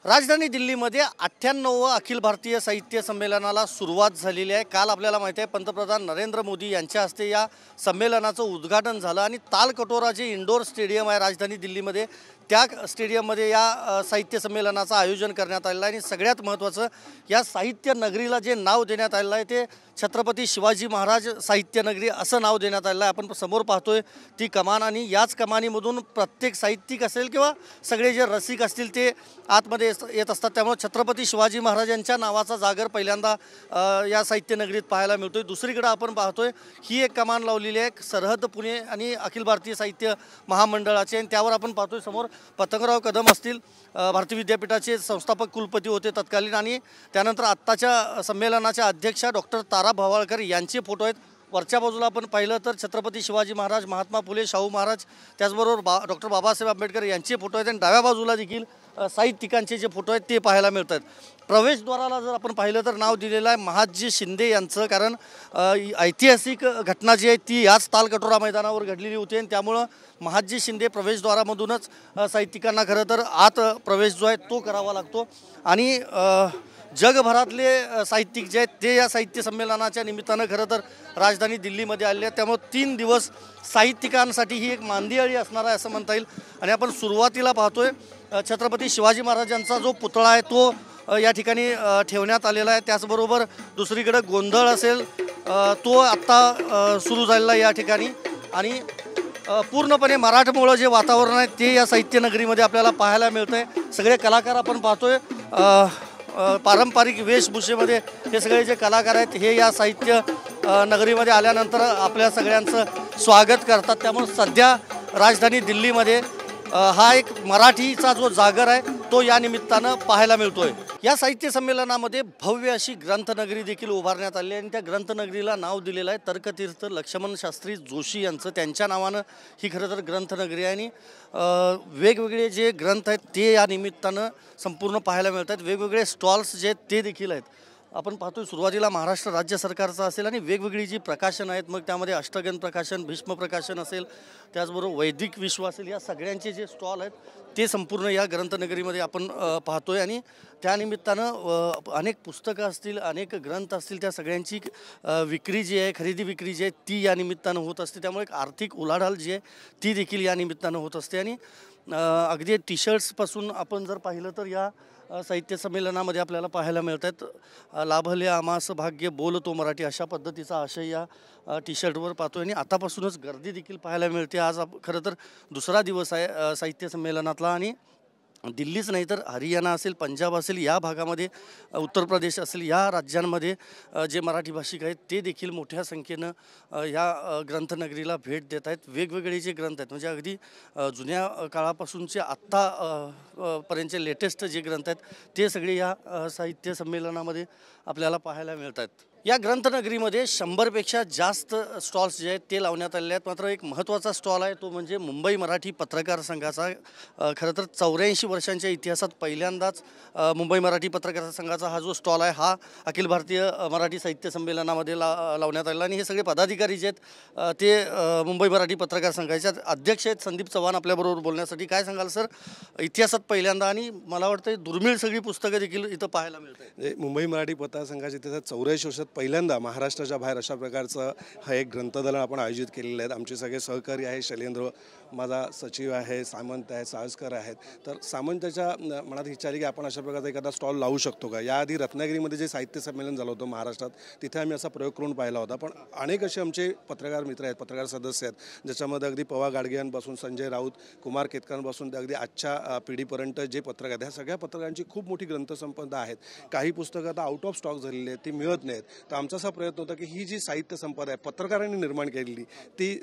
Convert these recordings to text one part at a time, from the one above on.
राजधानी दिल्लीमध्ये 98व अखिल भारतीय साहित्य संमेलनाला सुरुवात झालेली आहे। काल आपल्याला माहिती आहे पंतप्रधान नरेंद्र मोदी यांच्या हस्ते या संमेलनाचं उद्घाटन झालं आणि तालकटोरा जे इंडोर स्टेडियम आहे राजधानी दिल्लीमध्ये त्या स्टेडियममध्ये या साहित्य संमेलनाचं आयोजन करण्यात आलेलं आहे। आणि सगळ्यात महत्त्वाचं या साहित्य नगरीला जे नाव देण्यात आलेलं आहे ते छत्रपती शिवाजी महाराज साहित्य नगरी असं नाव देण्यात आलेलं आहे। आपण समोर पाहतोय ती कमान आणि याच कमानीमधून प्रत्येक साहित्यिक असेल किंवा सगळे जे रसिक असतील ते आतमध्ये येत असतात। त्यामुळे छत्रपती शिवाजी महाराजांच्या नावाचा जागर पहिल्यांदा या साहित्य नगरीत पाहायला मिळतोय। दुसरीकडे आपण पाहतोय ही एक कमान लावलेली आहे सरहद पुणे आणि अखिल भारतीय साहित्य महामंडळाचे आणि त्यावर आपण पाहतोय समोर पतंगराव कदम असतील भारतीय विद्यापीठाचे संस्थापक कुलपती होते तत्कालीन आणि त्यानंतर आत्ताच्या संमेलनाच्या अध्यक्षा डॉक्टर तारा भवाळकर यांचे फोटो आहेत। वरच्या बाजूला आपण पाहिलं तर छत्रपती शिवाजी महाराज महात्मा फुले शाहू महाराज त्याचबरोबर डॉक्टर बाबासाहेब आंबेडकर यांचे फोटो आहेत आणि डाव्या बाजूला देखील साहित्यिकांचे जे फोटो आहेत ते पाहायला मिळतात। प्रवेशद्वाराला जर आपण पाहिलं तर नाव दिलेलं आहे महादजी शिंदे यांचं, कारण ऐतिहासिक घटना जी आहे ती याच तालकटोरा मैदानावर घडलेली होती आणि त्यामुळं महादजी शिंदे प्रवेशद्वारामधूनच साहित्यिकांना खरं तर आत प्रवेश जो आहे तो करावा लागतो। आणि जगभरातले साहित्यिक जे आहेत ते या साहित्य संमेलनाच्या निमित्तानं खरं तर राजधानी दिल्लीमध्ये आलेले आहेत। त्यामुळे 3 दिवस साहित्यिकांसाठी ही एक मांदियाळी असणार आहे असं म्हणता येईल। आणि आपण सुरुवातीला पाहतोय छत्रपती शिवाजी महाराजांचा जो पुतळा आहे तो या ठिकाणी ठेवण्यात आलेला आहे। त्याचबरोबर दुसरीकडे गोंधळ असेल तो आत्ता सुरू झालेला या ठिकाणी आणि पूर्णपणे मराठमोळं जे वातावरण आहे ते या साहित्य नगरीमध्ये आपल्याला पाहायला मिळतं आहे। सगळे कलाकार आपण पाहतोय पारंपरिक वेशभूषेमध्ये हे सगळे जे कलाकार आहेत हे या साहित्य नगरीमध्ये आल्यानंतर आपल्या सगळ्यांचं स्वागत करतात। त्यामुळे सध्या राजधानी दिल्लीमध्ये हा एक मराठीचा जो जागर आहे तो या निमित्तानं पाहायला मिळतोय। या साहित्य संमेलनामध्ये भव्य अशी ग्रंथनगरी देखील उभारण्यात आली आहे आणि त्या ग्रंथनगरीला नाव दिलेलं आहे तर्कतीर्थ लक्ष्मण शास्त्री जोशी यांचं, त्यांच्या नावानं ही खरं तर ग्रंथनगरी आहे। आणि वेगवेगळे जे ग्रंथ आहेत ते या निमित्तानं संपूर्ण पाहायला मिळतात। वेगवेगळे स्टॉल्स जे आहेत ते देखील आहेत। आपण पाहतोय सुरुवातीला महाराष्ट्र राज्य सरकारचं असेल आणि वेगवेगळी जी प्रकाशन आहेत मग त्यामध्ये अष्टगन प्रकाशन भीष्म प्रकाशन असेल त्याचबरोबर वैदिक विश्व असेल या सगळ्यांचे जे स्टॉल आहेत ते संपूर्ण या ग्रंथनगरीमध्ये आपण पाहतोय। आणि त्यानिमित्तानं अनेक पुस्तकं असतील अनेक ग्रंथ असतील त्या सगळ्यांची विक्री जी आहे खरेदी विक्री जी आहे ती या निमित्तानं होत असते। त्यामुळे एक आर्थिक उलाढाल जी आहे ती देखील या निमित्तानं होत असते। आणि अगदी टी शर्ट्सपासून आपण जर पाहिलं तर या साहित्य संमेलनामध्ये आपल्याला पाहायला मिळत आहेत लाभले आमास भाग्य बोलतो मराठी अशा पद्धतीचा आशय या टी शर्टवर पाहतोय। आणि आतापासूनच गर्दी देखील पाहायला मिळते। आज खरं तर दुसरा दिवस आहे साहित्य संमेलनातला आणि दिल्लीच नाही तर हरियाणा असेल पंजाब असेल या भागामध्ये उत्तर प्रदेश असेल या राज्यांमध्ये जे मराठी भाषिक आहेत ते देखील मोठ्या संख्येनं या ग्रंथनगरीला भेट देत आहेत। वेगवेगळे जे ग्रंथ आहेत म्हणजे अगदी जुन्या काळापासूनचे आत्ता पर्यंतचे लेटेस्ट जे ग्रंथ आहेत ते सगळे या साहित्य संमेलनामध्ये आपल्याला पाहायला मिळत आहेत। या ग्रंथनगरीमध्ये 100पेक्षा जास्त स्टॉल्स जे आहेत ते लावण्यात आलेले आहेत। मात्र एक महत्त्वाचा स्टॉल आहे तो म्हणजे मुंबई मराठी पत्रकार संघाचा। खरं तर 84 वर्षांच्या इतिहासात पहिल्यांदाच मुंबई मराठी पत्रकार संघाचा हा जो स्टॉल आहे हा अखिल भारतीय मराठी साहित्य संमेलनामध्ये लावण्यात आलेला आणि हे सगळे पदाधिकारी जे आहेत ते मुंबई मराठी पत्रकार संघाचे अध्यक्ष आहेत संदीप चव्हाण आपल्याबरोबर बोलण्यासाठी। काय सांगाल सर, इतिहासात पहिल्यांदा आणि मला वाटतं दुर्मिळ सगळी पुस्तकं देखील इथं पाहायला मिळतात। मुंबई मराठी पत्रकार संघाच्या इतिहासात 84 वर्षात पहिल्यांदा महाराष्ट्राच्या बाहेर अशा प्रकारचं हा एक ग्रंथदालन आपण आयोजित केलेलं आहे। आमचे सगळे सहकारी आहे, शैलेंद्र माझा सचिव आहे, सामंत आहे, साळसकर आहेत। तर सामंताच्या मनात इच्छा आली की आपण अशा प्रकारचा एखादा स्टॉल लावू शकतो का। याआधी रत्नागिरीमध्ये जे साहित्य संमेलन झालं होतं महाराष्ट्रात तिथे आम्ही असा प्रयोग करून पाहिला होता। पण अनेक असे आमचे पत्रकार मित्र आहेत, पत्रकार सदस्य आहेत ज्याच्यामध्ये अगदी पवा गाडगियांपासून संजय राऊत कुमार केतकरांपासून ते अगदी आजच्या पिढीपर्यंत जे पत्रकार आहेत ह्या सगळ्या पत्रकारांची खूप मोठी ग्रंथसंपदा आहेत। काही पुस्तकं आता आउट ऑफ स्टॉक झालेली आहेत, ती मिळत नाहीत। तर आमचा असा प्रयत्न होता की ही जी साहित्य संपदा आहे पत्रकारांनी निर्माण केलेली ती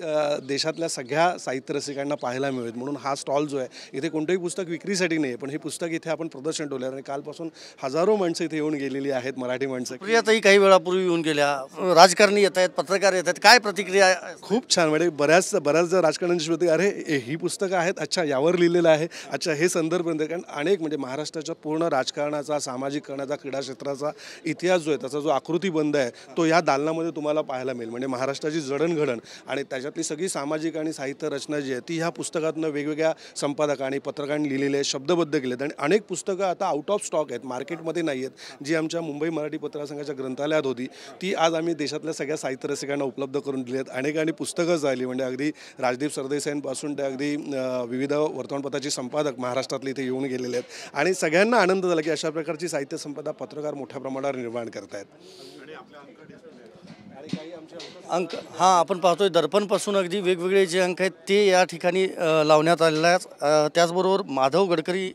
देशातल्या सगळ्या साहित्य रसिकांना पाहायला मिळेल म्हणून हा स्टॉल जो आहे इथे कोणतेही पुस्तक विक्रीसाठी नाही पण हे पुस्तक इथे आपण प्रदर्शन ठेवलं आणि कालपासून हजारो माणसं इथे येऊन गेलेली आहेत, मराठी माणसं। प्रियाताई काही वेळापूर्वी येऊन गेल्या, राजकारणी येत आहेत, पत्रकार येत आहेत, काय प्रतिक्रिया? खूप छान, म्हणजे बऱ्याच राजकारण्यांची होती अरे ही पुस्तकं आहेत, अच्छा यावर लिहिलेलं आहे, अच्छा हे संदर्भ। कारण अनेक म्हणजे महाराष्ट्राच्या पूर्ण राजकारणाचा सामाजिक करण्याचा क्रीडा क्षेत्राचा इतिहास जो आहे त्याचा जो आकृतीबंध संबंध आहे तो या दालनामध्ये तुम्हाला पाहायला मिळेल. म्हणजे महाराष्ट्राची जडणघडण आणि त्याच्यातली सगळी सामाजिक आणि साहित्य रचना जी आहे ती ह्या पुस्तकातनं वेगवेगळ्या संपादकांनी पत्रकारांनी लिहिलेली आहे, शब्दबद्ध केलेत. आणि अनेक पुस्तकं आता आउट ऑफ स्टॉक आहेत, मार्केटमध्ये नाही आहेत. जी आमच्या मुंबई मराठी पत्रसंघाच्या ग्रंथालयात होती ती आज आम्ही देशातल्या सगळ्या साहित्य रसिकांना उपलब्ध करून दिली आहेत. अनेकांनी पुस्तकं झाली, म्हणजे अगदी राजदीप सरदेसाईंपासून ते अगदी विविध वर्तमानपत्राचे संपादक महाराष्ट्रातले इथे येऊन गेलेले आहेत. आणि सगळ्यांना आनंद झाला की अशा प्रकारची साहित्य संपदा पत्रकार मोठ्या प्रमाणावर निर्माण करतायत. अंक हां, आपण पाहतोय दर्पणपासून अगदी वेगवेगळे जे अंक आहेत ते या ठिकाणी लावण्यात आलेले आहेत. त्याचबरोबर माधव गडकरी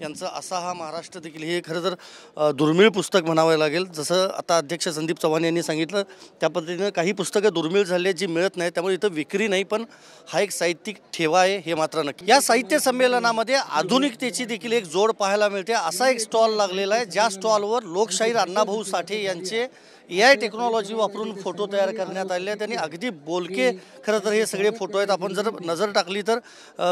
यांचं असा हा महाराष्ट्र देखील हे खरं तर दुर्मिळ पुस्तक म्हणावं लागेल. जसं आता अध्यक्ष संदीप चव्हाण यांनी सांगितलं त्या पद्धतीनं काही पुस्तकं दुर्मिळ झाली आहेत जी मिळत नाही, त्यामुळे इथं विक्री नाही, पण हा एक साहित्यिक ठेवा आहे हे मात्र नक्की. या साहित्य संमेलनामध्ये आधुनिकतेची देखील एक जोड पाहायला मिळते. असा एक स्टॉल लागलेला आहे ज्या स्टॉलवर लोकशाहीर अण्णाभाऊ साठे यांचे AI टेक्नॉलॉजी वापरून फोटो तयार करण्यात आलेले आहेत. त्यांनी अगदी बोलके खरं तर हे सगळे फोटो आहेत. आपण जर नजर टाकली तर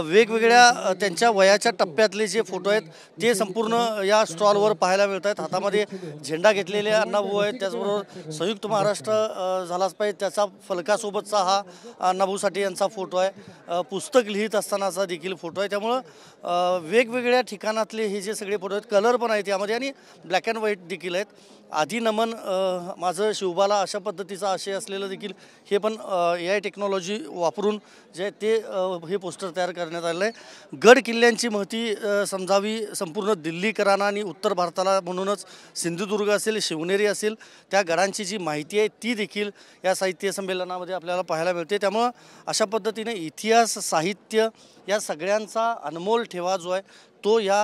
वेगवेगळ्या त्यांच्या वयाच्या टप्प्यातले जे फोटो आहेत ते संपूर्ण या स्टॉलवर पाहायला मिळत आहेत. हातामध्ये झेंडा घेतलेले अण्णाभाऊ आहेत. त्याचबरोबर संयुक्त महाराष्ट्र झालाच पाहिजे त्याचा फलकासोबतचा हा अण्णाभाऊ साठे यांचा फोटो आहे. पुस्तक लिहित असतानाचा देखील फोटो आहे. त्यामुळं वेगवेगळ्या ठिकाणातले हे जे सगळे फोटो आहेत, कलर पण आहेत यामध्ये आणि ब्लॅक अँड व्हाईट देखील आहेत. आधी नमन माझं शिवबाला अशा पद्धतीचा आशय असलेलं देखील हे पण AI टेक्नॉलॉजी वापरून जे ते हे पोस्टर तयार करण्यात आलेलं आहे. गड किल्ल्यांची महती समजावी संपूर्ण दिल्लीकरांना आणि उत्तर भारताला, म्हणूनच सिंधुदुर्ग असेल, शिवनेरी असेल, त्या गडांची जी माहिती आहे ती देखील या साहित्य संमेलनामध्ये आपल्याला पाहायला मिळते. त्यामुळं अशा पद्धतीने इतिहास, साहित्य या सगळ्यांचा अनमोल ठेवा जो आहे तो या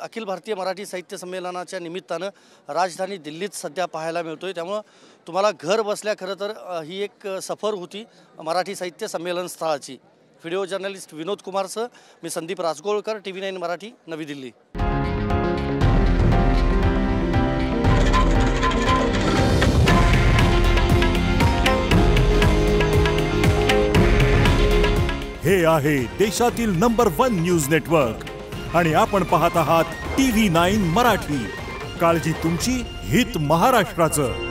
अखिल भारतीय मराठी साहित्य संमेलनाच्या निमित्तानं राजधानी दिल्लीत सध्या पाहायला मिळतोय. त्यामुळं तुम्हाला घर बसल्या खरं तर ही एक सफर होती मराठी साहित्य संमेलन स्थळाची. व्हिडिओ जर्नलिस्ट विनोद कुमारसह मी संदीप राजगोळकर, TV9 मराठी, नवी दिल्ली. हे आहे देशातील नंबर 1 न्यूज नेटवर्क आणि आपण पाहत आहात TV9 मराठी. काळजी तुमची, हित महाराष्ट्राचं.